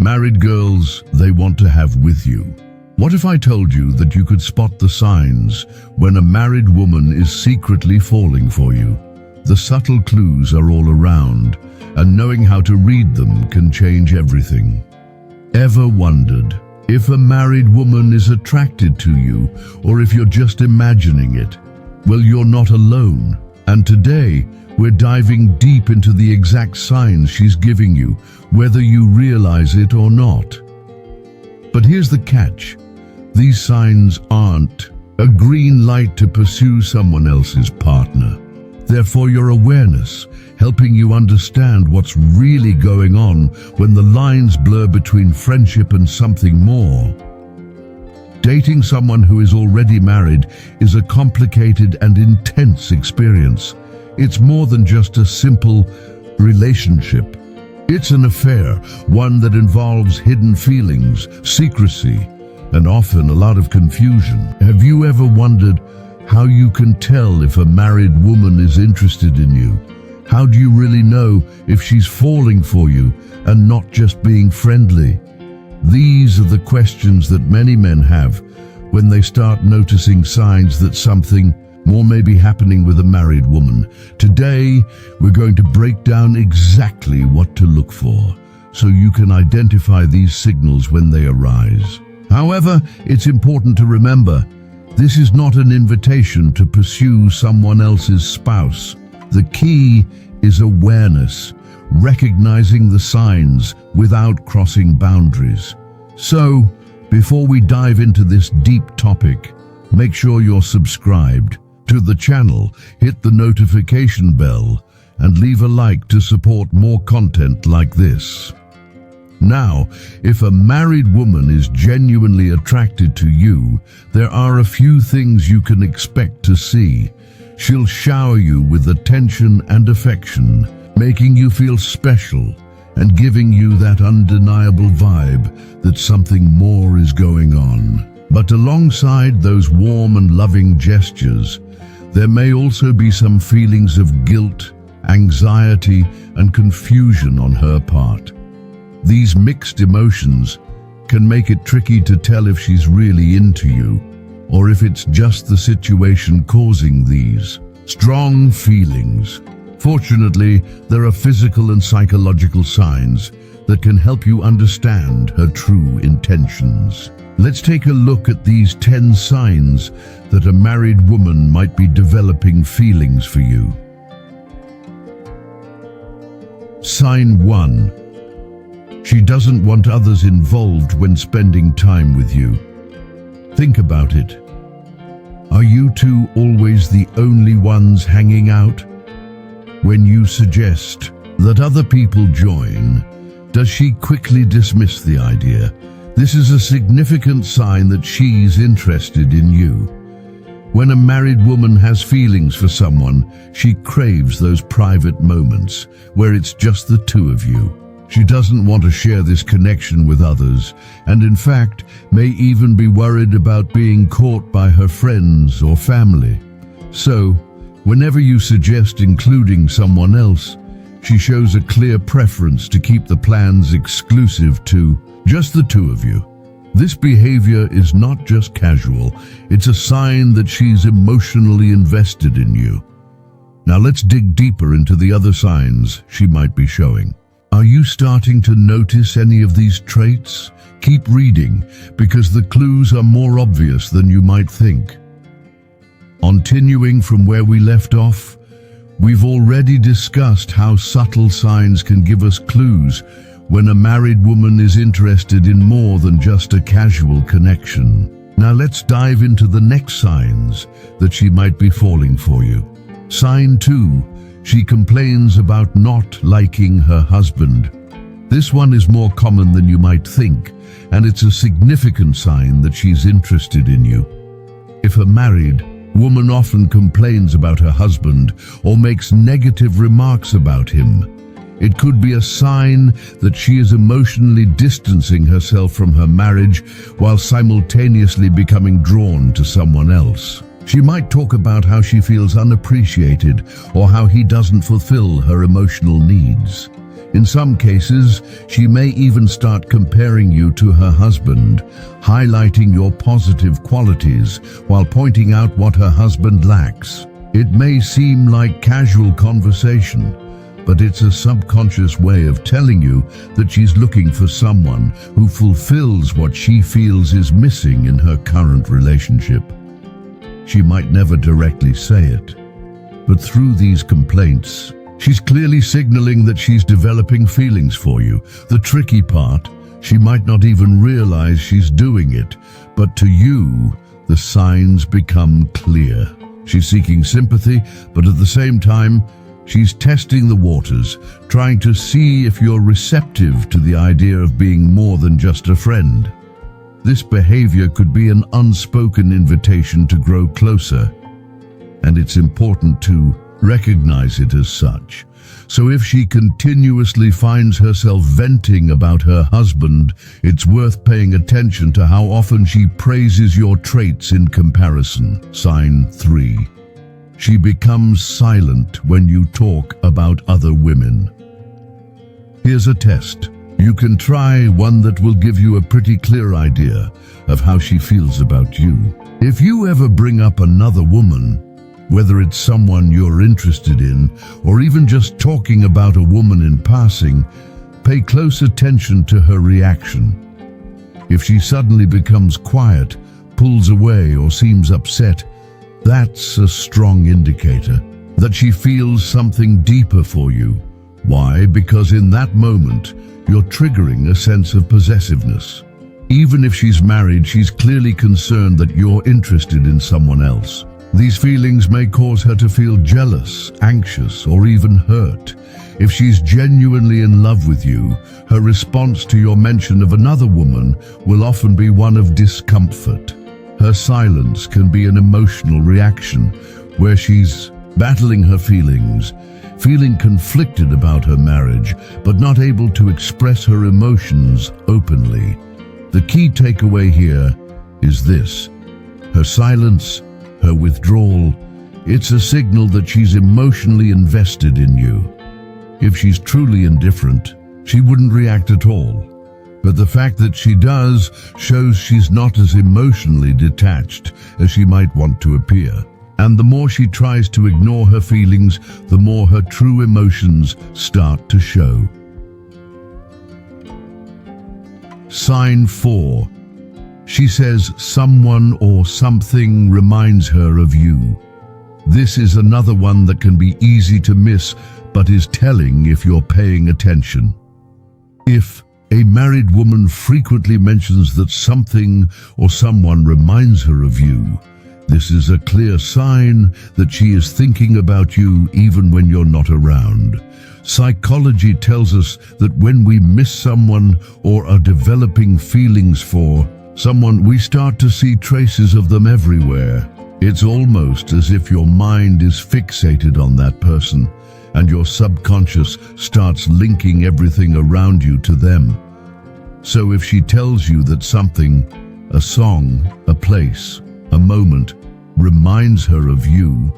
Married girls, they want to have with you. What if I told you that you could spot the signs when a married woman is secretly falling for you? The subtle clues are all around, and knowing how to read them can change everything. Ever wondered if a married woman is attracted to you, or if you're just imagining it? Well, you're not alone. And today, we're diving deep into the exact signs she's giving you, whether you realize it or not. But here's the catch. These signs aren't a green light to pursue someone else's partner. They're for your awareness, helping you understand what's really going on when the lines blur between friendship and something more. Dating someone who is already married is a complicated and intense experience. It's more than just a simple relationship. It's an affair, one that involves hidden feelings, secrecy, and often a lot of confusion. Have you ever wondered how you can tell if a married woman is interested in you? How do you really know if she's falling for you and not just being friendly? These are the questions that many men have when they start noticing signs that something more may be happening with a married woman. Today, we're going to break down exactly what to look for, so you can identify these signals when they arise. However, it's important to remember, this is not an invitation to pursue someone else's spouse. The key is awareness, recognizing the signs without crossing boundaries. So, before we dive into this deep topic, make sure you're subscribed to the channel, hit the notification bell, and leave a like to support more content like this. Now, if a married woman is genuinely attracted to you, there are a few things you can expect to see. She'll shower you with attention and affection, making you feel special and giving you that undeniable vibe that something more is going on. But alongside those warm and loving gestures, there may also be some feelings of guilt, anxiety, and confusion on her part. These mixed emotions can make it tricky to tell if she's really into you, or if it's just the situation causing these strong feelings. Fortunately, there are physical and psychological signs that can help you understand her true intentions. Let's take a look at these 10 signs that a married woman might be developing feelings for you. Sign 1. She doesn't want others involved when spending time with you. Think about it. Are you two always the only ones hanging out? When you suggest that other people join, does she quickly dismiss the idea? This is a significant sign that she's interested in you. When a married woman has feelings for someone, she craves those private moments where it's just the two of you. She doesn't want to share this connection with others, and in fact, may even be worried about being caught by her friends or family. So, whenever you suggest including someone else, she shows a clear preference to keep the plans exclusive to just the two of you. This behavior is not just casual, it's a sign that she's emotionally invested in you. Now let's dig deeper into the other signs she might be showing. Are you starting to notice any of these traits? Keep reading, because the clues are more obvious than you might think. Continuing from where we left off, we've already discussed how subtle signs can give us clues when a married woman is interested in more than just a casual connection. Now let's dive into the next signs that she might be falling for you. Sign 2. She complains about not liking her husband. This one is more common than you might think, and it's a significant sign that she's interested in you. If a married woman often complains about her husband or makes negative remarks about him, it could be a sign that she is emotionally distancing herself from her marriage while simultaneously becoming drawn to someone else. She might talk about how she feels unappreciated or how he doesn't fulfill her emotional needs. In some cases, she may even start comparing you to her husband, highlighting your positive qualities while pointing out what her husband lacks. It may seem like casual conversation, but it's a subconscious way of telling you that she's looking for someone who fulfills what she feels is missing in her current relationship. She might never directly say it, but through these complaints, she's clearly signaling that she's developing feelings for you. The tricky part, she might not even realize she's doing it, but to you, the signs become clear. She's seeking sympathy, but at the same time, she's testing the waters, trying to see if you're receptive to the idea of being more than just a friend. This behavior could be an unspoken invitation to grow closer, and it's important to recognize it as such. So if she continuously finds herself venting about her husband, it's worth paying attention to how often she praises your traits in comparison. Sign 3. She becomes silent when you talk about other women. Here's a test. You can try one that will give you a pretty clear idea of how she feels about you. If you ever bring up another woman, whether it's someone you're interested in or even just talking about a woman in passing, pay close attention to her reaction. If she suddenly becomes quiet, pulls away, or seems upset, that's a strong indicator that she feels something deeper for you. Why? Because in that moment, you're triggering a sense of possessiveness. Even if she's married, she's clearly concerned that you're interested in someone else. These feelings may cause her to feel jealous, anxious, or even hurt. If she's genuinely in love with you, her response to your mention of another woman will often be one of discomfort. Her silence can be an emotional reaction where she's battling her feelings, feeling conflicted about her marriage, but not able to express her emotions openly. The key takeaway here is this: her silence, her withdrawal, it's a signal that she's emotionally invested in you. If she's truly indifferent, she wouldn't react at all. But the fact that she does shows she's not as emotionally detached as she might want to appear. And the more she tries to ignore her feelings, the more her true emotions start to show. Sign 4. She says someone or something reminds her of you. This is another one that can be easy to miss, but is telling if you're paying attention. If a married woman frequently mentions that something or someone reminds her of you, this is a clear sign that she is thinking about you even when you're not around. Psychology tells us that when we miss someone or are developing feelings for someone, we start to see traces of them everywhere. It's almost as if your mind is fixated on that person, and your subconscious starts linking everything around you to them. So if she tells you that something, a song, a place, a moment, reminds her of you,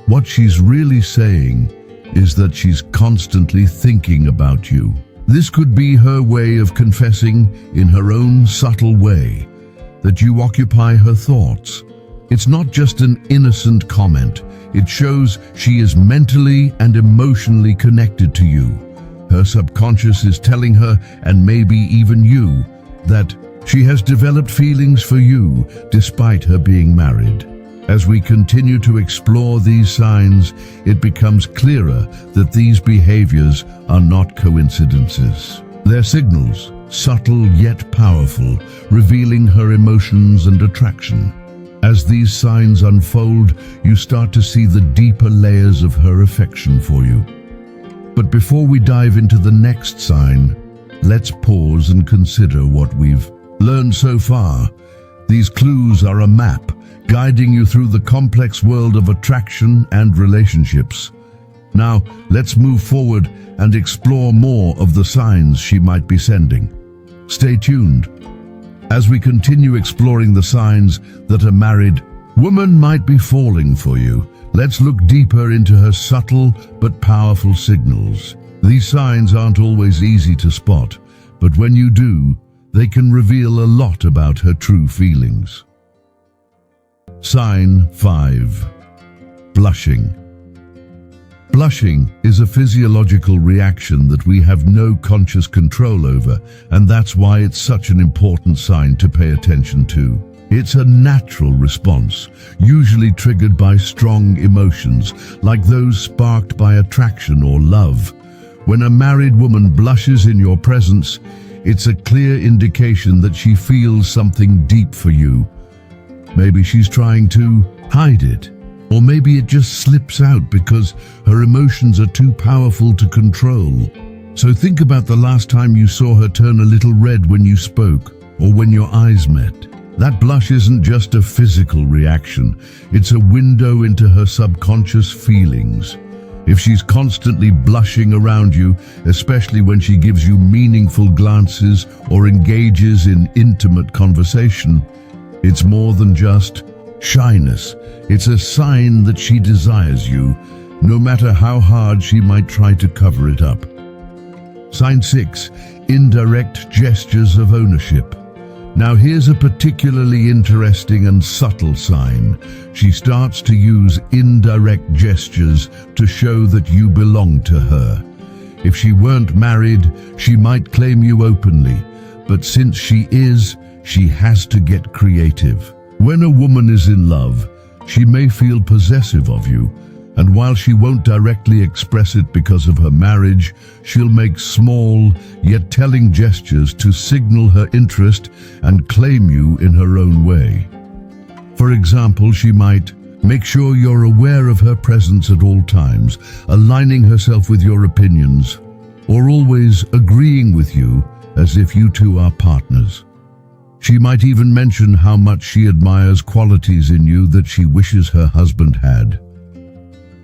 what she's really saying is that she's constantly thinking about you. This could be her way of confessing, in her own subtle way, that you occupy her thoughts. It's not just an innocent comment. It shows she is mentally and emotionally connected to you. Her subconscious is telling her, and maybe even you, that she has developed feelings for you despite her being married. As we continue to explore these signs, it becomes clearer that these behaviors are not coincidences. They're signals, subtle yet powerful, revealing her emotions and attraction. As these signs unfold, you start to see the deeper layers of her affection for you. But before we dive into the next sign, let's pause and consider what we've learned so far. These clues are a map, guiding you through the complex world of attraction and relationships. Now, let's move forward and explore more of the signs she might be sending. Stay tuned. As we continue exploring the signs that a married woman might be falling for you, let's look deeper into her subtle but powerful signals. These signs aren't always easy to spot, but when you do, they can reveal a lot about her true feelings. Sign 5. Blushing. Blushing is a physiological reaction that we have no conscious control over, and that's why it's such an important sign to pay attention to. It's a natural response, usually triggered by strong emotions, like those sparked by attraction or love. When a married woman blushes in your presence, it's a clear indication that she feels something deep for you. Maybe she's trying to hide it, or maybe it just slips out because her emotions are too powerful to control. So think about the last time you saw her turn a little red when you spoke, or when your eyes met. That blush isn't just a physical reaction, it's a window into her subconscious feelings. If she's constantly blushing around you, especially when she gives you meaningful glances or engages in intimate conversation, it's more than just shyness. It's a sign that she desires you, no matter how hard she might try to cover it up. Sign 6. Indirect gestures of ownership. Now here's a particularly interesting and subtle sign. She starts to use indirect gestures to show that you belong to her. If she weren't married, she might claim you openly, but since she is, she has to get creative. When a woman is in love, she may feel possessive of you, and while she won't directly express it because of her marriage, she'll make small yet telling gestures to signal her interest and claim you in her own way. For example, she might make sure you're aware of her presence at all times, aligning herself with your opinions, or always agreeing with you as if you two are partners. She might even mention how much she admires qualities in you that she wishes her husband had.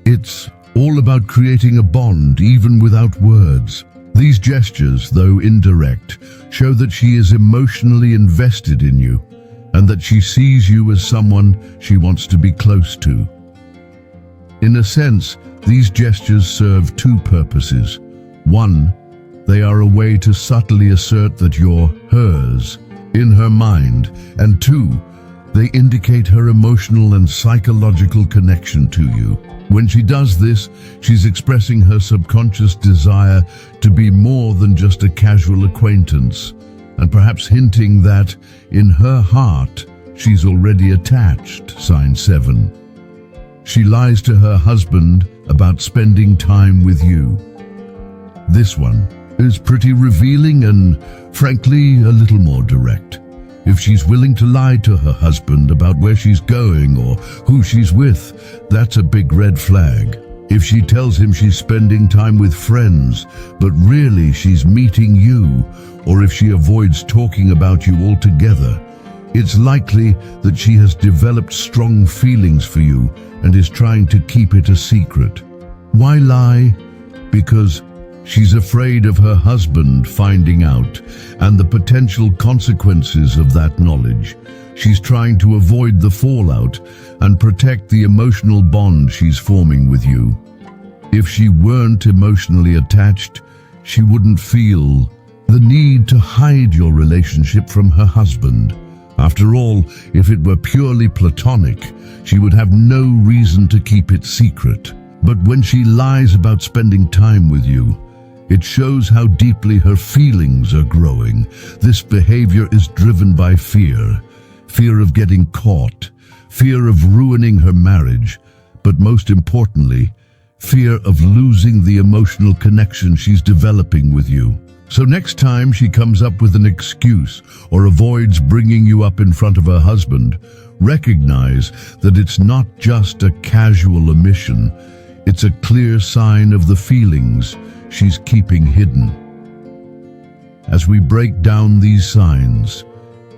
It's all about creating a bond, even without words. These gestures, though indirect, show that she is emotionally invested in you and that she sees you as someone she wants to be close to. In a sense, these gestures serve two purposes. One, they are a way to subtly assert that you're hers, in her mind, and two, they indicate her emotional and psychological connection to you. When she does this, she's expressing her subconscious desire to be more than just a casual acquaintance, and perhaps hinting that, in her heart, she's already attached. Sign 7. She lies to her husband about spending time with you. This one is pretty revealing and, frankly, a little more direct. If she's willing to lie to her husband about where she's going or who she's with, that's a big red flag. If she tells him she's spending time with friends, but really she's meeting you, or if she avoids talking about you altogether, it's likely that she has developed strong feelings for you and is trying to keep it a secret. Why lie? Because she's afraid of her husband finding out and the potential consequences of that knowledge. She's trying to avoid the fallout and protect the emotional bond she's forming with you. If she weren't emotionally attached, she wouldn't feel the need to hide your relationship from her husband. After all, if it were purely platonic, she would have no reason to keep it secret. But when she lies about spending time with you, it shows how deeply her feelings are growing. This behavior is driven by fear. Fear of getting caught, fear of ruining her marriage, but most importantly, fear of losing the emotional connection she's developing with you. So next time she comes up with an excuse or avoids bringing you up in front of her husband, recognize that it's not just a casual omission. It's a clear sign of the feelings she's keeping hidden. As we break down these signs,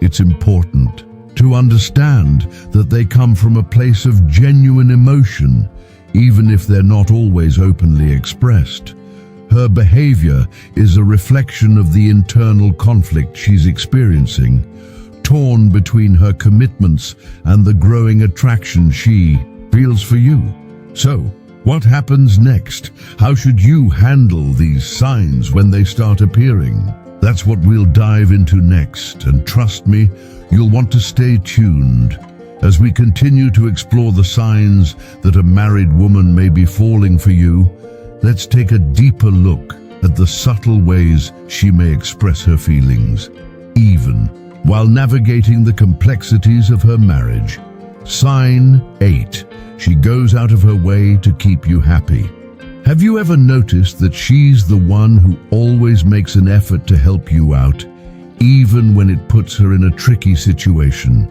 it's important to understand that they come from a place of genuine emotion, even if they're not always openly expressed. Her behavior is a reflection of the internal conflict she's experiencing, torn between her commitments and the growing attraction she feels for you. So, What happens next? How should you handle these signs when they start appearing? That's what we'll dive into next, and trust me, you'll want to stay tuned. As we continue to explore the signs that a married woman may be falling for you, let's take a deeper look at the subtle ways she may express her feelings, even while navigating the complexities of her marriage. Sign 8. She goes out of her way to keep you happy. Have you ever noticed that she's the one who always makes an effort to help you out, even when it puts her in a tricky situation?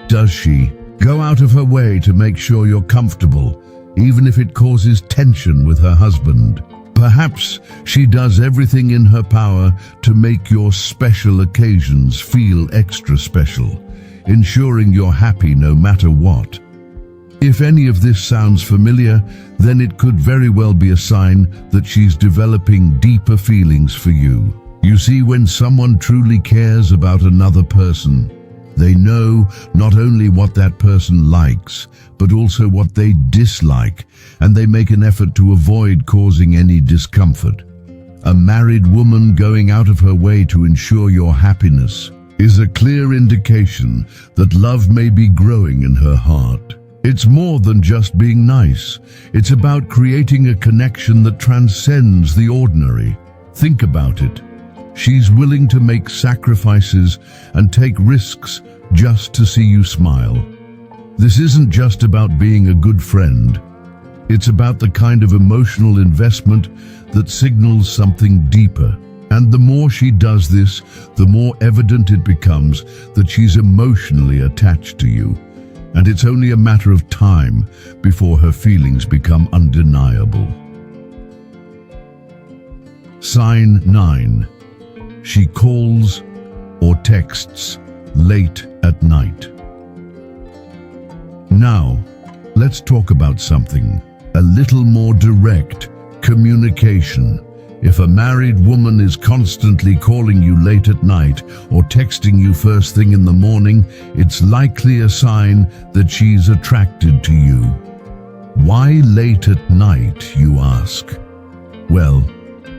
Does she go out of her way to make sure you're comfortable, even if it causes tension with her husband? Perhaps she does everything in her power to make your special occasions feel extra special, ensuring you're happy no matter what. If any of this sounds familiar, then it could very well be a sign that she's developing deeper feelings for you. You see, when someone truly cares about another person, they know not only what that person likes, but also what they dislike, and they make an effort to avoid causing any discomfort. A married woman going out of her way to ensure your happiness is a clear indication that love may be growing in her heart. It's more than just being nice. It's about creating a connection that transcends the ordinary. Think about it. She's willing to make sacrifices and take risks just to see you smile. This isn't just about being a good friend. It's about the kind of emotional investment that signals something deeper. And the more she does this, the more evident it becomes that she's emotionally attached to you. And it's only a matter of time before her feelings become undeniable. Sign 9. She calls or texts late at night. Now, let's talk about something a little more direct: communication. If a married woman is constantly calling you late at night or texting you first thing in the morning, it's likely a sign that she's attracted to you. Why late at night, you ask? Well,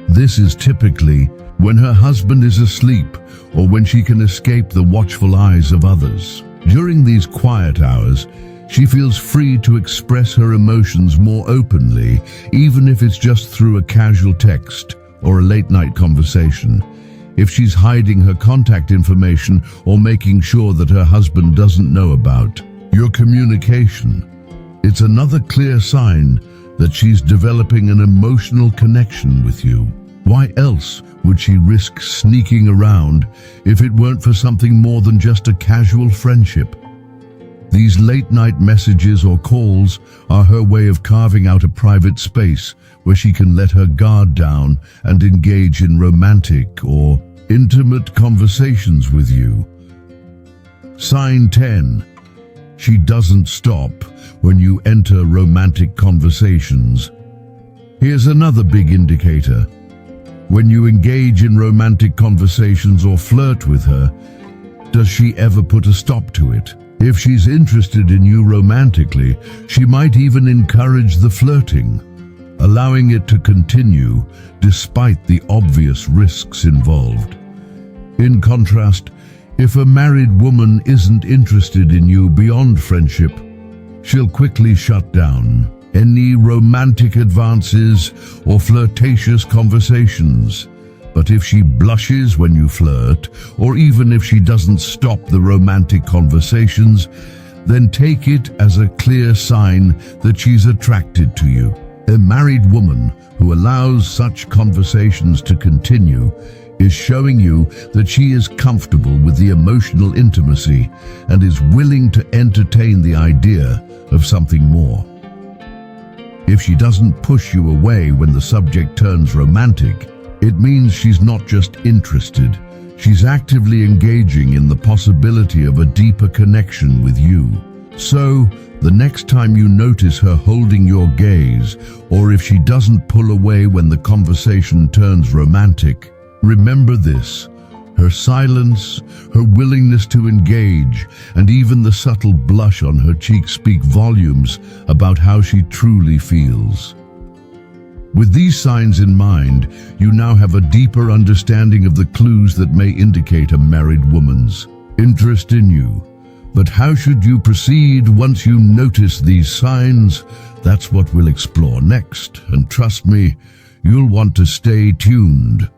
this is typically when her husband is asleep or when she can escape the watchful eyes of others. During these quiet hours, she feels free to express her emotions more openly, even if it's just through a casual text or a late-night conversation. If she's hiding her contact information or making sure that her husband doesn't know about your communication, it's another clear sign that she's developing an emotional connection with you. Why else would she risk sneaking around if it weren't for something more than just a casual friendship? These late-night messages or calls are her way of carving out a private space where she can let her guard down and engage in romantic or intimate conversations with you. Sign 10. She doesn't stop when you enter romantic conversations. Here's another big indicator. When you engage in romantic conversations or flirt with her, does she ever put a stop to it? If she's interested in you romantically, she might even encourage the flirting, allowing it to continue despite the obvious risks involved. In contrast, if a married woman isn't interested in you beyond friendship, she'll quickly shut down any romantic advances or flirtatious conversations. But if she blushes when you flirt, or even if she doesn't stop the romantic conversations, then take it as a clear sign that she's attracted to you. A married woman who allows such conversations to continue is showing you that she is comfortable with the emotional intimacy and is willing to entertain the idea of something more. If she doesn't push you away when the subject turns romantic, it means she's not just interested, she's actively engaging in the possibility of a deeper connection with you. So, the next time you notice her holding your gaze, or if she doesn't pull away when the conversation turns romantic, remember this: Her silence, her willingness to engage, and even the subtle blush on her cheek speak volumes about how she truly feels. With these signs in mind, you now have a deeper understanding of the clues that may indicate a married woman's interest in you. But how should you proceed once you notice these signs? That's what we'll explore next, and trust me, you'll want to stay tuned.